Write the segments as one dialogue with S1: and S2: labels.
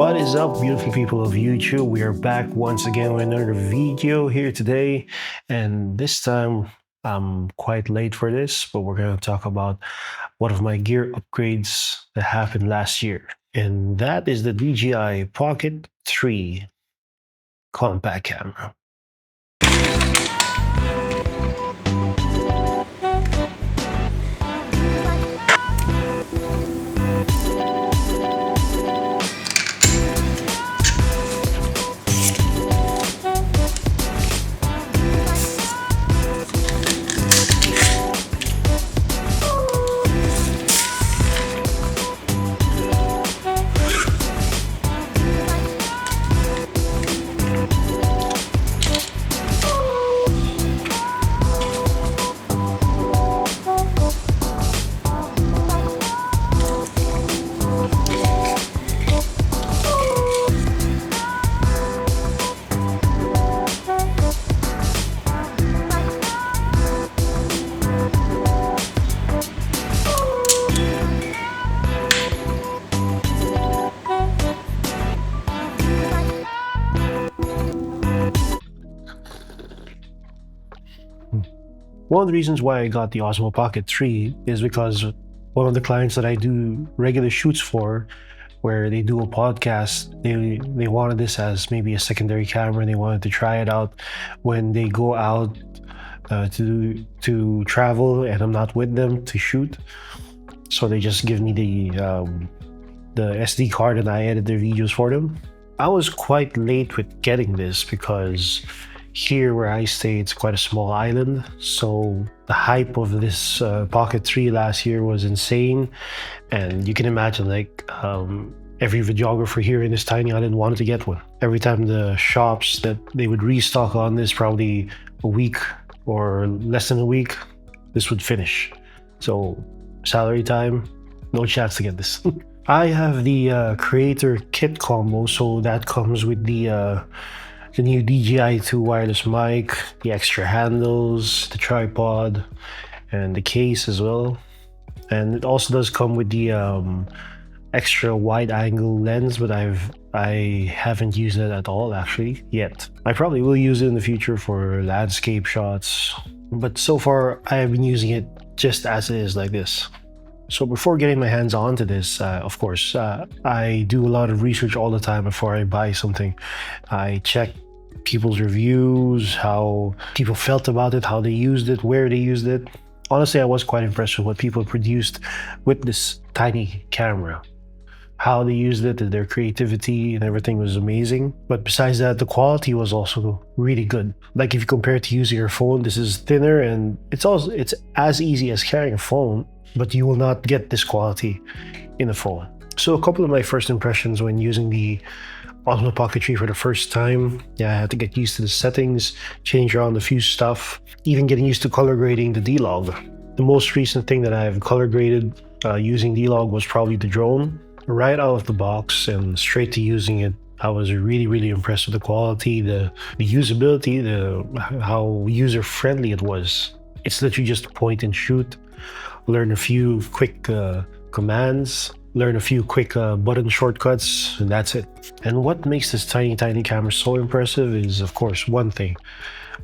S1: What is up, beautiful people of YouTube? We are back once again with another video here today, and this time I'm quite late for this, but we're going to talk about one of my gear upgrades that happened last year, and that is the DJI Pocket 3 compact camera. One of the reasons why I got the Osmo Pocket 3 is because one of the clients that I do regular shoots for, where they do a podcast, they wanted this as maybe a secondary camera, and they wanted to try it out when they go out to travel and I'm not with them to shoot. So they just give me the SD card and I edit their videos for them. I was quite late with getting this because here where I stay, it's quite a small island, so the hype of this Pocket 3 last year was insane, and you can imagine like every videographer here in this tiny island wanted to get one. Every time the shops that they would restock on this, probably a week or less than a week, this would finish. So salary time, no chance to get this. I have the creator kit combo, so that comes with the new DJI 2 wireless mic, the extra handles, the tripod, and the case as well. And it also does come with the extra wide-angle lens, but I haven't used it at all actually yet. I probably will use it in the future for landscape shots, but so far I have been using it just as it is, like this. So before getting my hands onto this, of course, I do a lot of research all the time before I buy something. I check people's reviews, how people felt about it, how they used it, where they used it. Honestly, I was quite impressed with what people produced with this tiny camera. How they used it, their creativity and everything was amazing. But besides that, the quality was also really good. Like if you compare it to using your phone, this is thinner and it's as easy as carrying a phone, but you will not get this quality in a phone. So a couple of my first impressions when using the Osmo Pocket 3 for the first time. Yeah, I had to get used to the settings, change around a few stuff, even getting used to color grading the D-Log. The most recent thing that I've color graded using D-Log was probably the drone. Right out of the box and straight to using it, I was really impressed with the quality, the usability, how user-friendly it was. It's literally just point and shoot. Learn a few quick commands, learn a few quick button shortcuts, and that's it. And what makes this tiny camera so impressive is, of course, one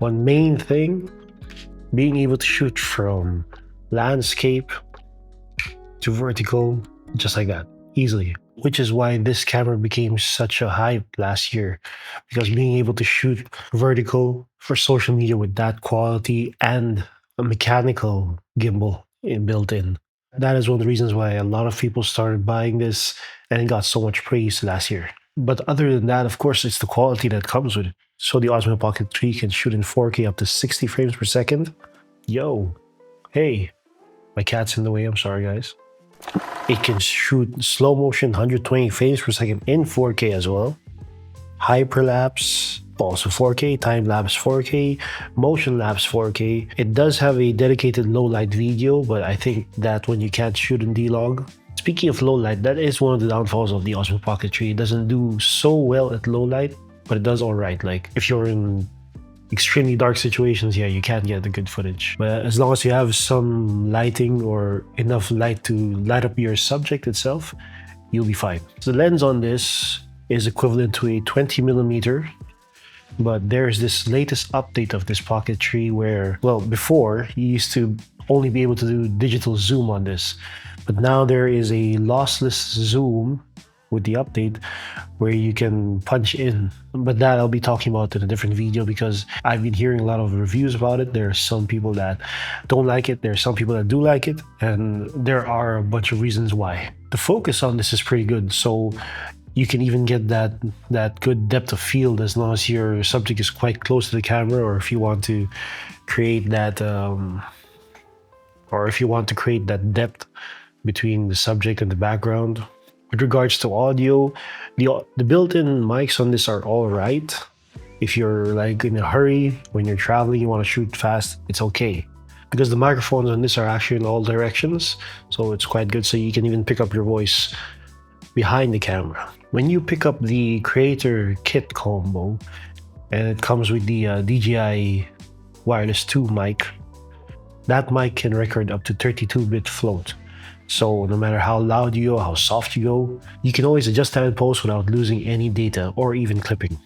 S1: main thing, being able to shoot from landscape to vertical, just like that, easily. Which is why this camera became such a hype last year, because being able to shoot vertical for social media with that quality and a mechanical gimbal built in. That is one of the reasons why a lot of people started buying this and it got so much praise last year. But other than that, of course, it's the quality that comes with it. So the Osmo Pocket 3 can shoot in 4K up to 60 frames per second. Yo, hey, my cat's in the way, I'm sorry guys. It can shoot slow motion 120 frames per second in 4K as well. Hyperlapse, also 4K, time-lapse 4K, motion-lapse 4K. It does have a dedicated low-light video, but I think that when you can't shoot in D-Log. Speaking of low-light, that is one of the downfalls of the Osmo Pocket 3. It doesn't do so well at low-light, but it does alright. Like, if you're in extremely dark situations, yeah, you can't get the good footage. But as long as you have some lighting or enough light to light up your subject itself, you'll be fine. So the lens on this is equivalent to a 20 millimeter. But there's this latest update of this Pocket 3 where, well, before you used to only be able to do digital zoom on this, but now there is a lossless zoom with the update where you can punch in. But that I'll be talking about in a different video because I've been hearing a lot of reviews about it. There are some people that don't like it, there are some people that do like it, and there are a bunch of reasons why. The focus on this is pretty good, so you can even get that good depth of field as long as your subject is quite close to the camera, or if you want to create that depth between the subject and the background. With regards to audio, the built-in mics on this are all right. If you're like in a hurry, when you're traveling, you want to shoot fast, it's okay. Because the microphones on this are actually in all directions, so it's quite good. So you can even pick up your voice behind the camera. When you pick up the Creator Kit combo, and it comes with the DJI Wireless 2 mic, that mic can record up to 32-bit float. So no matter how loud you go, how soft you go, you can always adjust that in post without losing any data or even clipping.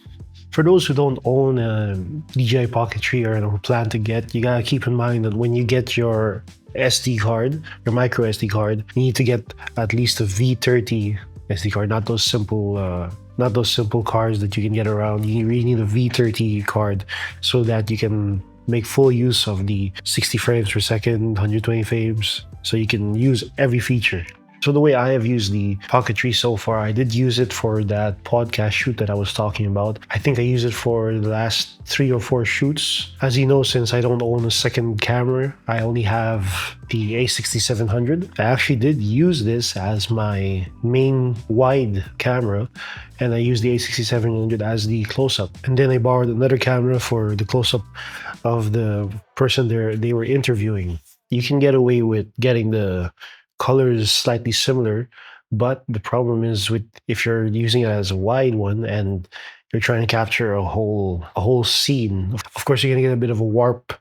S1: For those who don't own a DJI Pocket 3 or plan to get, you gotta keep in mind that when you get your SD card, your micro SD card, you need to get at least a V30 SD card, not those simple cards that you can get around. You really need a V30 card so that you can make full use of the 60 frames per second, 120 frames, so you can use every feature. So the way I have used the Pocket 3 so far, I did use it for that podcast shoot that I was talking about. I think I used it for the last 3 or 4 shoots. As you know, since I don't own a second camera, I only have the A6700. I actually did use this as my main wide camera, and I used the A6700 as the close-up. And then I borrowed another camera for the close-up of the person they were interviewing. You can get away with getting the colors slightly similar, but the problem is with if you're using it as a wide one and you're trying to capture a whole scene, of course you're gonna get a bit of a warp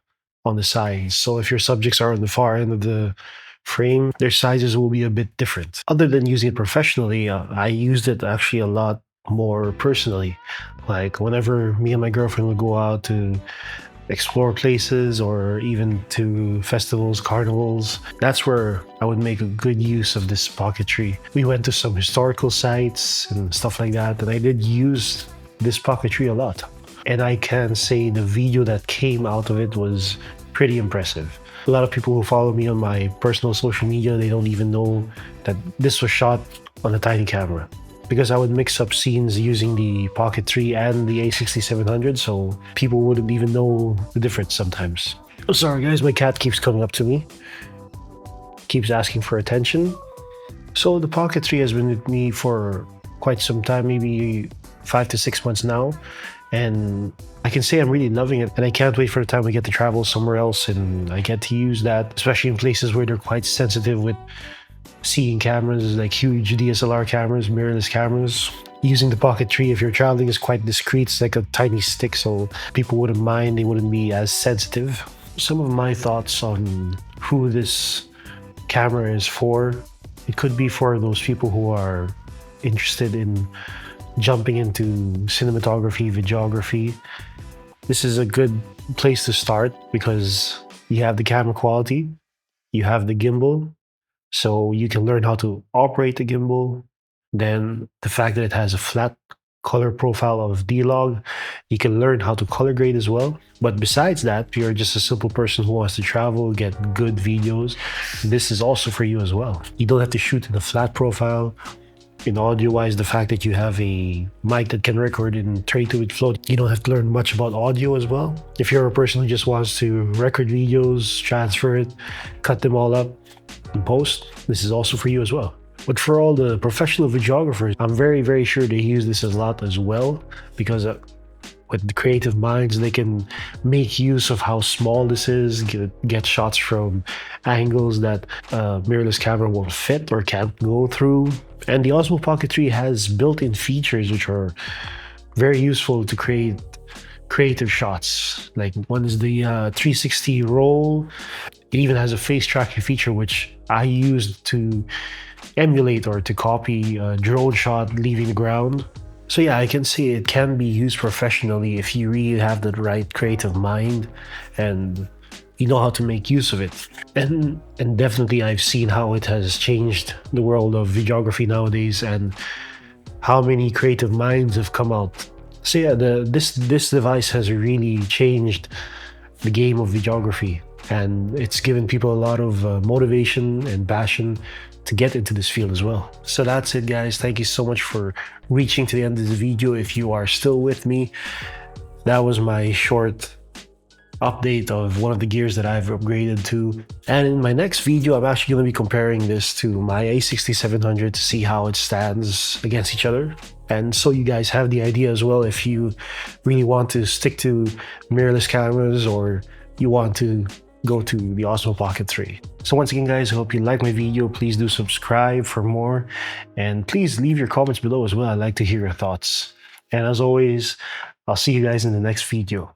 S1: on the sides. So if your subjects are on the far end of the frame, their sizes will be a bit different. Other than using it professionally, I used it actually a lot more personally. Like whenever me and my girlfriend would go out to explore places or even to festivals, carnivals, that's where I would make a good use of this Pocket 3. We went to some historical sites and stuff like that, and I did use this Pocket 3 a lot. And I can say the video that came out of it was pretty impressive. A lot of people who follow me on my personal social media, they don't even know that this was shot on a tiny camera, because I would mix up scenes using the Pocket 3 and the A6700, so people wouldn't even know the difference sometimes. Oh, sorry guys, my cat keeps coming up to me. Keeps asking for attention. So the Pocket 3 has been with me for quite some time, maybe 5 to 6 months now, and I can say I'm really loving it, and I can't wait for the time we get to travel somewhere else and I get to use that, especially in places where they're quite sensitive with seeing cameras, like huge DSLR cameras, mirrorless cameras. Using the Pocket 3 if you're traveling is quite discreet. It's like a tiny stick, so people wouldn't mind, they wouldn't be as sensitive. Some of my thoughts on who this camera is for: it could be for those people who are interested in jumping into cinematography, videography. This is a good place to start because you have the camera quality, you have the gimbal, so you can learn how to operate the gimbal. Then the fact that it has a flat color profile of D-Log, you can learn how to color grade as well. But besides that, if you're just a simple person who wants to travel, get good videos, this is also for you as well. You don't have to shoot in a flat profile. In audio-wise, the fact that you have a mic that can record in 32-bit float, you don't have to learn much about audio as well. If you're a person who just wants to record videos, transfer it, cut them all up, and post, this is also for you as well. But for all the professional videographers, I'm very, very sure they use this a lot as well, because with the creative minds, they can make use of how small this is, get shots from angles that a mirrorless camera won't fit or can't go through. And the Osmo Pocket 3 has built-in features which are very useful to create creative shots. Like one is the 360 roll. It even has a face tracking feature which I used to emulate or to copy a drone shot leaving the ground. So yeah, I can say it can be used professionally if you really have the right creative mind and you know how to make use of it. And definitely I've seen how it has changed the world of videography nowadays and how many creative minds have come out. So yeah, this device has really changed the game of videography, and it's given people a lot of motivation and passion to get into this field as well. So that's it, guys. Thank you so much for reaching to the end of the video. If you are still with me, that was my short update of one of the gears that I've upgraded to. And in my next video, I'm actually going to be comparing this to my A6700 to see how it stands against each other. And so you guys have the idea as well if you really want to stick to mirrorless cameras or you want to go to the Osmo Pocket 3. So once again, guys, I hope you like my video. Please do subscribe for more. And please leave your comments below as well. I'd like to hear your thoughts. And as always, I'll see you guys in the next video.